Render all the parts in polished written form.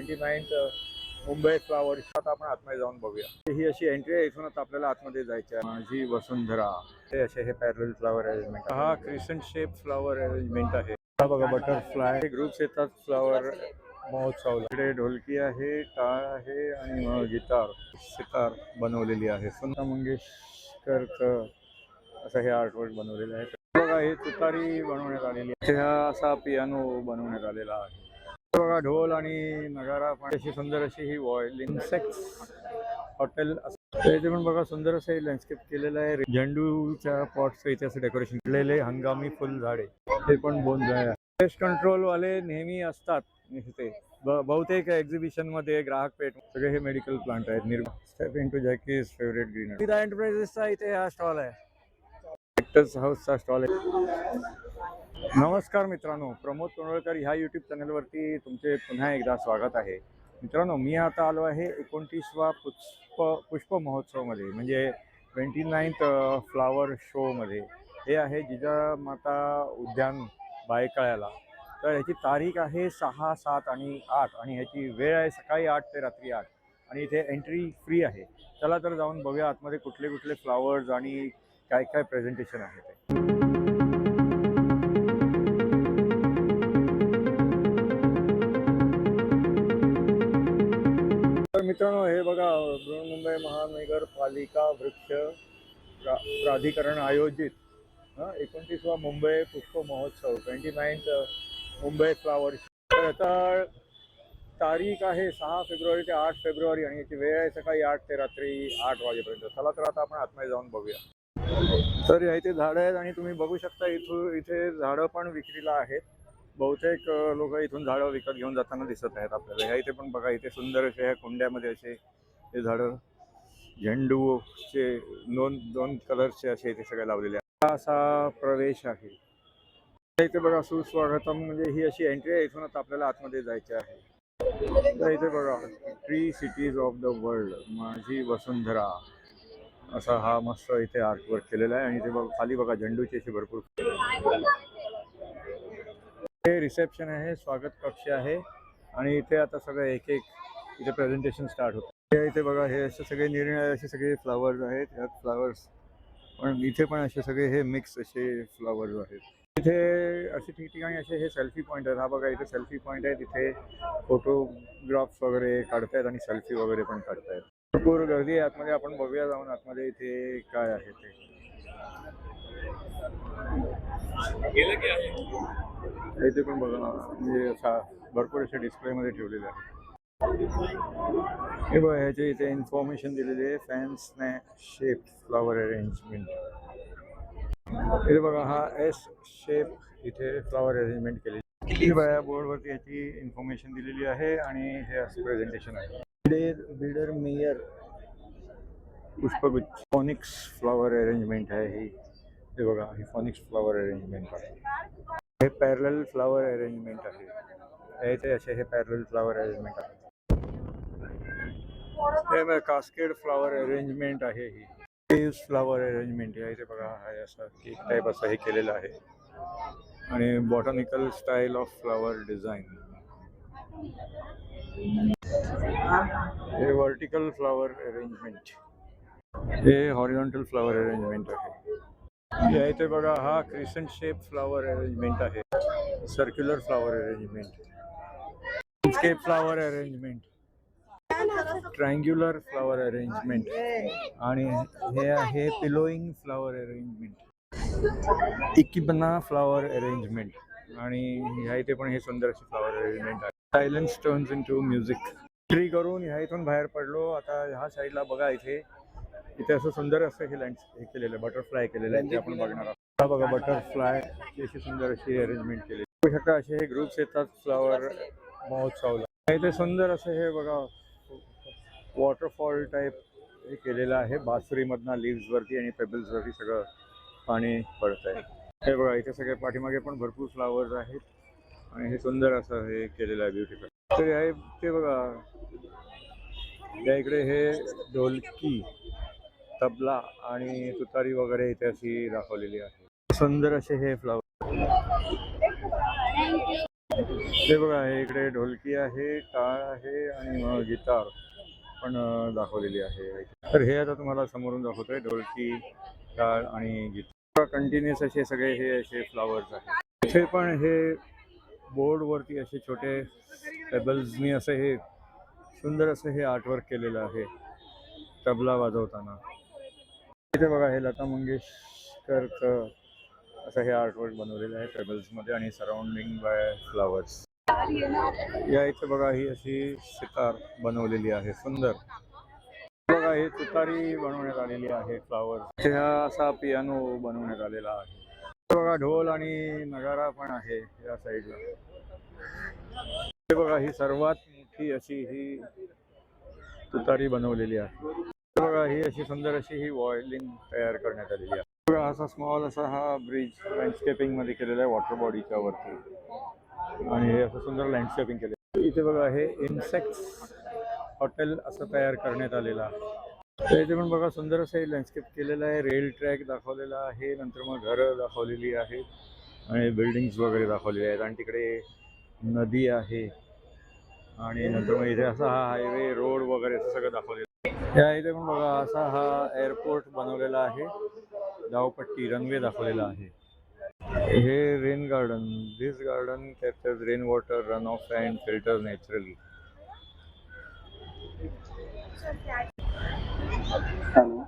29th Mumbai flower show. आता आपण आतमध्ये जाऊन बघूया. ही अशी एंट्री आहे, इथूनच आपल्याला आतमध्ये जायचं आहे. माझी वसुंधरा हे असे हे पॅरल फ्लावर अरेंजमेंट. हा क्रिसेंट शेप फ्लावर अरेंजमेंट आहे. हा बघा बटरफ्लाय ग्रुप्स येतात फ्लावर महोत्सवला. इकडे ढोलकी आहे, टाळ आहे आणि गिटार सितार बनवलेली आहे. सुंदर मंगेशकरचं असं हे आर्टवर्क बनवलेलं आहे. बघा हे तुतारी बनवण्यात आलेली आहे. हा असा पियानो बनवण्यात आलेला आहे. बघा ढोल आणि नगारा पण अशी सुंदर अशी ही वॉइल इन्सेक्ट्स हॉटेल इथे पण बघा सुंदर असं लँडस्केप केलेलं आहे. झेंडूच्या पॉट्स इथे असं डेकोरेशन केलेले हंगामी फुल झाडे हे पण बोन आहे. पेस्ट कंट्रोल वाले नेहमी असतात इथे. बहुतेक एक्झिबिशन मध्ये ग्राहक पेठ सगळे हे मेडिकल प्लांट आहेत. Nirma step into Jackie's favourite greenery एंटरप्राइजेसचा इथे हा स्टॉल आहे. ॲक्टर्स हाऊसचा स्टॉल आहे. नमस्कार मित्रांनो, प्रमोद तोंडवळकर ह्या यूट्यूब चॅनलवरती तुमचे पुन्हा एकदा स्वागत आहे. मित्रांनो, मी आता आलो आहे 29वा पुष्प महोत्सवमध्ये, म्हणजे 29th फ्लावर शोमध्ये. हे आहे जिजामाता उद्यान बायकळ्याला. तर ह्याची तारीख आहे 6, 7 आणि 8 आणि ह्याची वेळ आहे सकाळी 8 ते रात्री 8 आणि इथे एंट्री फ्री आहे. चला तर जाऊन बघूया आतमध्ये कुठले कुठले फ्लावर्स आणि काय काय प्रेझेंटेशन आहे ते. तर मित्रांनो, हे बघा बृहन्मुंबई महानगरपालिका वृक्ष प्राधिकरण आयोजित 29वा मुंबई पुष्प महोत्सव 29th मुंबई फ्लावर. तर आता तारीख आहे 6 फेब्रुवारी ते 8 फेब्रुवारी आणि याची वेळ आहे सकाळी 8 ते रात्री 8 वाजेपर्यंत. चला तर आता आपण आतमध्ये जाऊन बघूया. तर इथे झाडं आहेत आणि तुम्ही बघू शकता इथे झाडं पण विक्रीला आहेत. बहुतेक लोक इथून झाडं विकत घेऊन जाताना दिसत आहेत आपल्याला. ह्या इथे पण बघा, इथे सुंदर असे ह्या कुंड्यामध्ये असे हे झाडं झेंडूचे दोन कलरचे असे इथे सगळे लावलेले आहेत. हा असा प्रवेश आहे. इथे बघा सुस्वागतम, म्हणजे ही अशी एंट्री आहे, इथूनच आपल्याला आतमध्ये जायचे आहे. तर इथे बघा tree cities of the world माझी वसुंधरा असा हा मस्त इथे आर्टवर्क केलेला आहे. आणि इथे बघा खाली बघा झेंडूची अशी भरपूर. हे रिसेप्शन आहे, स्वागत कक्ष आहे आणि इथे आता सगळं एक एक इथे प्रेझेंटेशन स्टार्ट होतं. इथे बघा हे असे सगळे निरनिराळे असे सगळे फ्लावर्स आहेत. ह्यात फ्लावर्स पण इथे पण असे सगळे हे मिक्स असे फ्लावर्स आहेत. इथे असे ठिकठिकाणी असे हे सेल्फी पॉईंट आहेत. हा बघा इथे सेल्फी पॉईंट आहे. तिथे फोटोग्राफ्स वगैरे काढतायत आणि सेल्फी वगैरे पण काढतायत. भरपूर गर्दी आहे आतमध्ये. आपण बघूया जाऊन आतमध्ये इथे काय आहे ते. इथे पण बघा म्हणजे असा भरपूर असे डिस्प्लेमध्ये ठेवलेले आहे. हे बघा ह्याचे इथे इन्फॉर्मेशन दिलेली आहे. Fans shape flower arrangement. इथे बघा हा एस शेप इथे फ्लावर अरेंजमेंट केलेली. बघा बोर्डवरती याची इन्फॉर्मेशन दिलेली आहे आणि हे असं प्रेझेंटेशन आहे. बिडर मेयर पुष्पगुच्छ फॉनिक्स फ्लावर अरेंजमेंट आहे ही. हे बघा ही फॉनिक्स फ्लावर अरेंजमेंट आहे. हे पॅरल फ्लावर अरेंजमेंट आहे. इथे असे हे पॅरल फ्लावर अरेंजमेंट आहे. हे कास्केड फ्लावर अरेंजमेंट आहे ही. केव्स फ्लावर अरेंजमेंट आहे. इथे बघा हे असं केक टाईप असं हे केलेलं आहे आणि botanical style of flower design. हे व्हर्टिकल फ्लावर अरेंजमेंट. हे हॉरिझॉन्टल फ्लावर अरेंजमेंट आहे. इथे बघा हा क्रिसेंट शेप फ्लावर अरेंजमेंट आहे. Circular flower arrangement, landscape flower arrangement, triangular flower arrangement आणि हे आहे पिलोइंग फ्लावर अरेंजमेंट, इकिबना फ्लावर अरेंजमेंट. आणि ह्या इथे पण हे सुंदर असे फ्लावर अरेंजमेंट आहे. Silence turns into music. Entry करून ह्या इथून बाहेर पडलो. आता ह्या साईडला बघा इथे असं सुंदर असं हे हे केलेलं बटरफ्लाय केलेलं आहे ते आपण बघणार आहोत. बघा बटरफ्लाय अशी सुंदर अशी अरेंजमेंट केली. बघू शकता असे हे ग्रुप्स येतात फ्लावर महोत्सवला. इथे सुंदर असं हे बघा वॉटरफॉल टाईप हे केलेलं आहे. बासुरीमधनं लिव्स वरती आणि पेबल्स वरती सगळं पाणी पडत आहे. हे बघा इथे सगळे पाठीमागे पण भरपूर फ्लावर्स आहेत आणि हे सुंदर असं हे केलेलं आहे ब्युटिफुल. तर ते बघा त्या इकडे हे ढोलकी तबला आणि तुतारी वगैरे इथे अशी दाखवलेली आहे. सुंदर असे हे फ्लावर. ते बघा हे इकडे ढोलकी आहे, टाळ आहे आणि गिटार पण दाखवलेली आहे. तर हे आता तुम्हाला समोरून दाखवतोय ढोलकी, टाळ आणि गिटार. कंटिन्युअस असे सगळे हे असे फ्लावर्स आहेत. इथे पण हे बोर्डवरती असे छोटे पेबल्सनी असं हे सुंदर असं हे आर्टवर्क केलेलं आहे तबला वाजवताना. इथे बघा हे लता मंगेशकरचं असं हे आर्टवर्क बनवलेलं आहे पेबल्समध्ये आणि सराउंडिंग बाय फ्लावर्स. या इथे बघा ही अशी सितार बनवलेली आहे सुंदर. बघा ही तुतारी बनवण्यात आलेली आहे फ्लावर्स. इथे हा असा पियानो बनवण्यात आलेला आहे. इथे बघा ढोल आणि नगारा पण आहे या साईडला. हे बघा ही सर्वात मोठी अशी ही तुतारी बनवलेली आहे. बघा ही अशी सुंदर अशी ही व्हायोलिन तयार करण्यात आलेली आहे. बघा असा स्मॉल असा हा ब्रिज लँडस्केपिंग मध्ये केलेला आहे वॉटर बॉडीच्या वरती आणि हे असं सुंदर लँडस्केपिंग केलं. इथे बघा हे इन्सेक्ट्स हॉटेल असं तयार करण्यात आलेलं आहे. तर इथे पण बघा सुंदर असं हे लँडस्केप केलेलं आहे. रेल ट्रॅक दाखवलेला आहे, नंतर मग घरं दाखवलेली आहेत आणि बिल्डिंग्स वगैरे दाखवलेले आहेत आणि तिकडे नदी आहे आणि नंतर मग इथे असा हा हायवे रोड वगैरे असं सगळं दाखवलेलं आहे. या इथे पण बघा असा हा एअरपोर्ट बनवलेला आहे, धावपट्टी रनवे दाखवलेला आहे. हे rain garden. This garden captures rain water run off and filter naturally.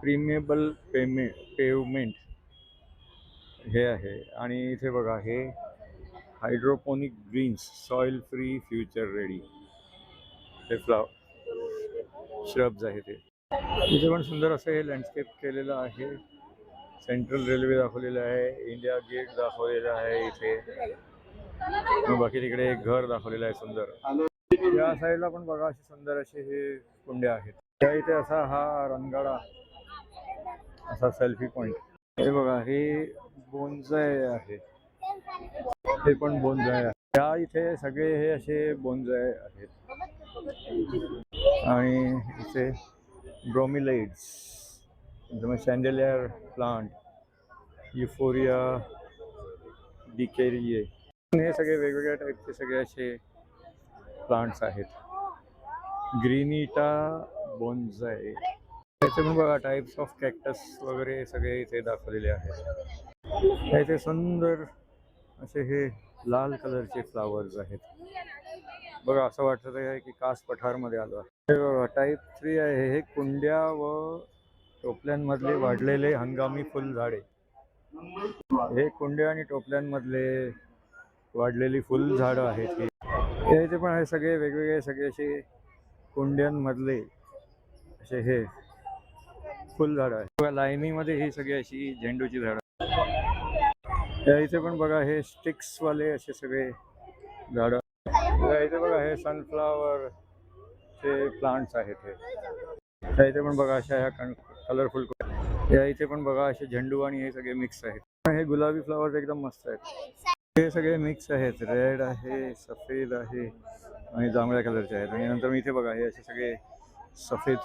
Permeable pavement हे आहे आणि इथे बघा हे hydroponic greens soil free future ready हे श्रब्स आहे ते. इथे पण सुंदर असं हे लँडस्केप केलेलं आहे. सेंट्रल रेल्वे दाखवलेलं आहे, इंडिया गेट दाखवलेलं आहे इथे. बाकी तिकडे एक घर दाखवलेलं आहे सुंदर. या साईडला पण बघा असे सुंदर असे हे कुंड्या आहेत. त्या इथे असा हा रणगाडा असा सेल्फी पॉइंट. हे बघा हे बोन्साय आहे, हे पण बोन्साय आहे. त्या इथे सगळे हे असे बोन्साय आहेत आणि इथे ब्रोमिलाइड्स शँडेलियर प्लांट, युफोरिया डिकेरिये, हे सगळे वेगवेगळ्या टाईपचे सगळे असे प्लांट्स आहेत. ग्रीनिटा बोन्साय. त्याचे पण बघा टाईप्स ऑफ कॅक्टस वगैरे सगळे इथे दाखवलेले आहेत. इथे सुंदर असे हे लाल कलरचे फ्लावर्स आहेत. बघा असं वाटत आहे की कास पठारमध्ये आलो आहे. हे बघा टाईप 3 आहे. हे कुंड्या व टोपल्यांमधले वाढलेले हंगामी फुलझाडे. हे कुंड्या आणि टोपल्यांमधले वाढलेली फुलझाडं आहेत. हे इथे पण हे सगळे वेगवेगळे सगळे असे कुंड्यांमधले असे हे फुलझाडं आहेत. बघा लाईनीमध्ये ही सगळी अशी झेंडूची झाडं. या इथे पण बघा हे स्टिक्स वाले असे सगळे झाडं. इथे बघा हे सनफ्लावर चे प्लांट्स आहेत. हे इथे पण बघा अशा ह्या कलरफुल. या इथे पण बघा असे झेंडू आणि हे सगळे मिक्स आहेत. हे गुलाबी फ्लावर्स एकदम मस्त आहेत. हे सगळे मिक्स आहेत. रेड आहे, सफेद आहे आणि जांभळ्या कलरचे आहेत. आणि नंतर इथे बघा हे असे सगळे सफेद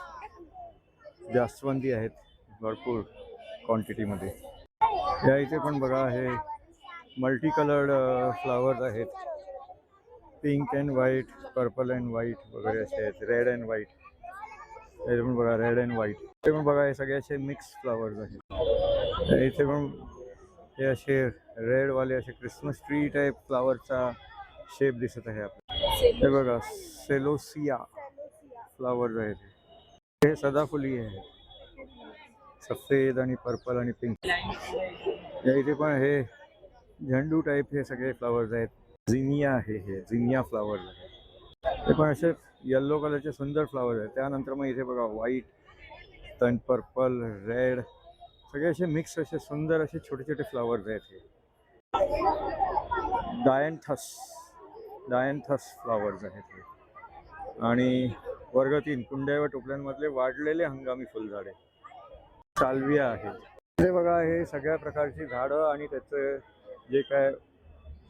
जास्वंदी आहेत भरपूर क्वांटिटीमध्ये. या इथे पण बघा हे मल्टी कलर्ड फ्लावर्स आहेत. Pink and white, purple and white वगैरे असे आहेत. Red and white. इथे पण बघा रेड अँड व्हाईट. इथे पण बघा हे सगळे असे मिक्स फ्लावर्स आहेत. इथे पण हे असे रेडवाले असे क्रिसमस ट्री टाईप फ्लावरचा शेप दिसत आहे आपल्याला. हे बघा सेलोसिया फ्लावर्स आहेत. हे सदाफुली आहे, सफेद आणि पर्पल आणि पिंक. या इथे पण हे झेंडू टाईप हे सगळे फ्लावर्स आहेत. झिनिया आहे, हे झिनिया फ्लावर्स आहे. हे पण असे येल्लो कलरचे सुंदर फ्लावर्स आहेत. त्यानंतर मग इथे बघा व्हाईट, then पर्पल, रेड सगळे असे मिक्स असे सुंदर असे छोटे छोटे फ्लावर्स आहेत. हे डायंथस फ्लावर्स आहेत हे. आणि वर्ग 3 कुंड्या व टोपल्यांमधले वाढलेले हंगामी फुलझाडे साल्विया आहे. हे बघा हे सगळ्या प्रकारची झाडं आणि त्याचे जे काय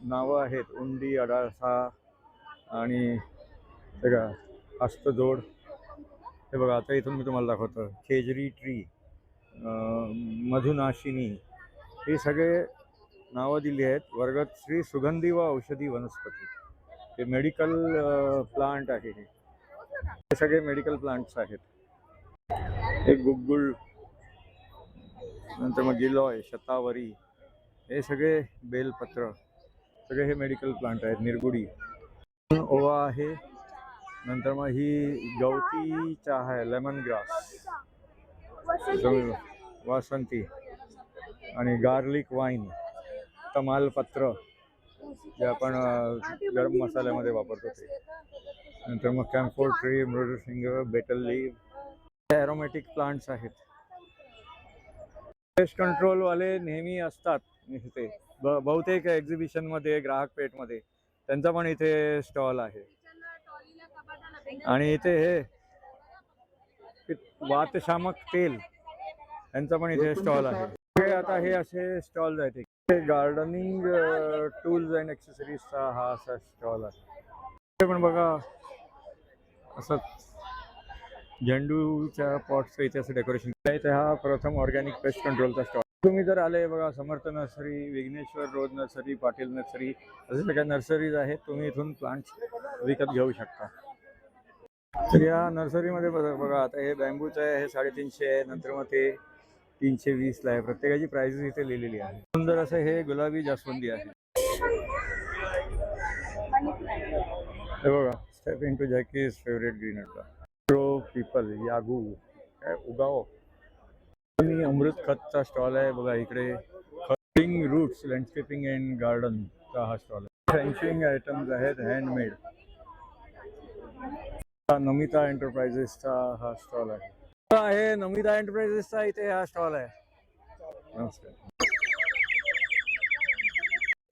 नावं आहेत, उंडी, अडासा आणि सगळं हस्तजोड. हे बघा आता इथून मी तुम्हाला दाखवतो. खेजरी ट्री, मधुनाशिनी, हे सगळे नावं दिली आहेत. वर्ग 3 सुगंधी व औषधी वनस्पती. हे मेडिकल प्लांट आहे. हे सगळे मेडिकल प्लांट्स आहेत. हे गुगुळ, नंतर मग गिलॉय, शतावरी, हे सगळे बेलपत्र, सगळे हे मेडिकल प्लांट आहेत. निरगुडी, ओवा आहे. नंतर मग ही गवती चहा आहे, लेमन ग्रास, वासंती, आणि गार्लिक वाईन, तमालपत्र जे आपण गरम मसाल्यामध्ये वापरतो ते. नंतर मग कॅम्फोर ट्री, मृदुसिंग, बेटल लीव, ॲरोमॅटिक प्लांट्स आहेत. पेस्ट कंट्रोल वाले नेहमी असतात इथे. बहुतेक एक्झिबिशनमध्ये, ग्राहक पेठमध्ये त्यांचा पण इथे स्टॉल आहे. आणि इथे हे वातशामक तेल यांचा पण इथे स्टॉल आहे. आता हे असे स्टॉल आहेत. गार्डनिंग टूल्स अँड एक्सेसरीजचा हा असा स्टॉल आहे. पण बघा असंच झेंडूच्या पॉट्सचं इथे असं डेकोरेशन आहे. तर हा प्रथम ऑर्गॅनिक पेस्ट कंट्रोलचा स्टॉल. तुम्ही जर आले बघा, Samarth nursery, Vighneshwar road nursery, Patil nursery, असे सगळ्या नर्सरीज आहेत. तुम्ही इथून प्लांट्स विकत घेऊ शकता. तर या नर्सरीमध्ये बघा आता हे बॅम्बूचं आहे, हे 350 आहे. नंतर मग ते 320ला आहे. प्रत्येकाची प्राइस इथे लिहिलेली आहे. सुंदर असं हे गुलाबी जास्वंदी आहे. हे बघा, step into Jackie's favourite green pro people, यागू, काय उगाव. अमृत खतचा स्टॉल आहे बघा इकडे. खटिंग रूट्स, लँडस्केपिंग अँड गार्डनचा हा स्टॉल आहे. फेन्सिंग आयटम्स आहेत, हँडमेड. नमिता एंटरप्राइजेसचा हा स्टॉल आहे. नमिता एंटरप्राइजेसचा इथे हा स्टॉल आहे. नमस्कार.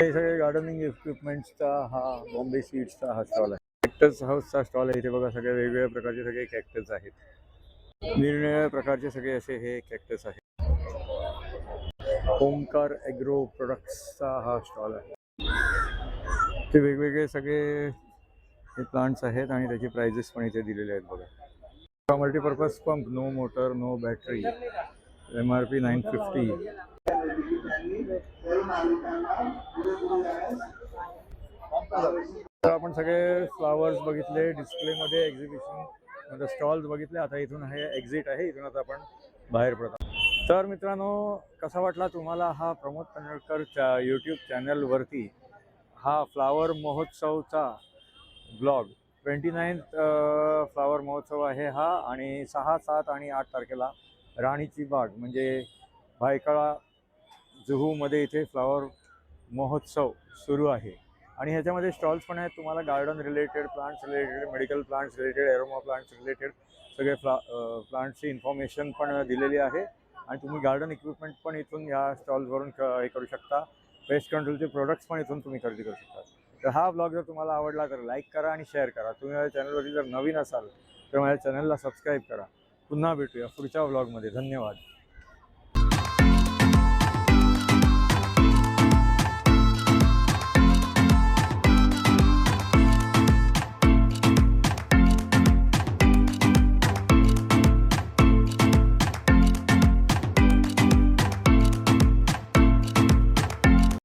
हे सगळे गार्डनिंग इक्विपमेंट्सचा हा बॉम्बे सीड्सचा हा स्टॉल आहे. कॅक्टस हाऊसचा स्टॉल आहे. इथे बघा सगळे वेगवेगळ्या प्रकारचे सगळे कॅक्टस आहेत. निरनिराळ्या प्रकारचे सगळे असे हे कॅक्टस आहेत. ओमकार ॲग्रो प्रोडक्ट्सचा हा स्टॉल आहे. ते वेगवेगळे सगळे हे प्लांट्स आहेत आणि त्याची प्राइजेस पण इथे दिलेले आहेत बघा. Multipurpose pump, no motor, no battery, MRP 950. तर आपण सगळे फ्लावर्स बघितले डिस्प्लेमध्ये, एक्झिबिशन स्टॉल्स बघितले. आता इथून हे एक्झिट आहे, इथून आता आपण बाहेर पडतो. तर मित्रांनो, कसा वाटला तुम्हाला हा प्रमोद पन्हाळकरच्या यूट्यूब चॅनलवरती हा फ्लावर महोत्सवचा ब्लॉग? 29th फ्लावर महोत्सव आहे हा. आणि 6, 7 आणि 8 तारखेला राणीची बाग म्हणजे भायखळा जुहूमध्ये इथे फ्लावर महोत्सव सुरू आहे. आणि ह्याच्यामध्ये स्टॉल्स पण आहेत. तुम्हाला garden related, plants related, medical plants related, aroma plants related सगळे प्लांट्सची इन्फॉर्मेशन पण दिलेली आहे. आणि तुम्ही गार्डन इक्विपमेंट पण इथून ह्या स्टॉल्सवरून हे करू शकता. पेस्ट कंट्रोलचे प्रोडक्ट्स पण इथून तुम्ही खरेदी करू शकता. तर हा ब्लॉग जर तुम्हाला आवडला तर लाईक करा आणि शेअर करा. तुम्ही माझ्या चॅनलवरती जर नवीन असाल तर माझ्या चॅनलला सबस्क्राईब करा. पुन्हा भेटूया पुढच्या ब्लॉगमध्ये. धन्यवाद.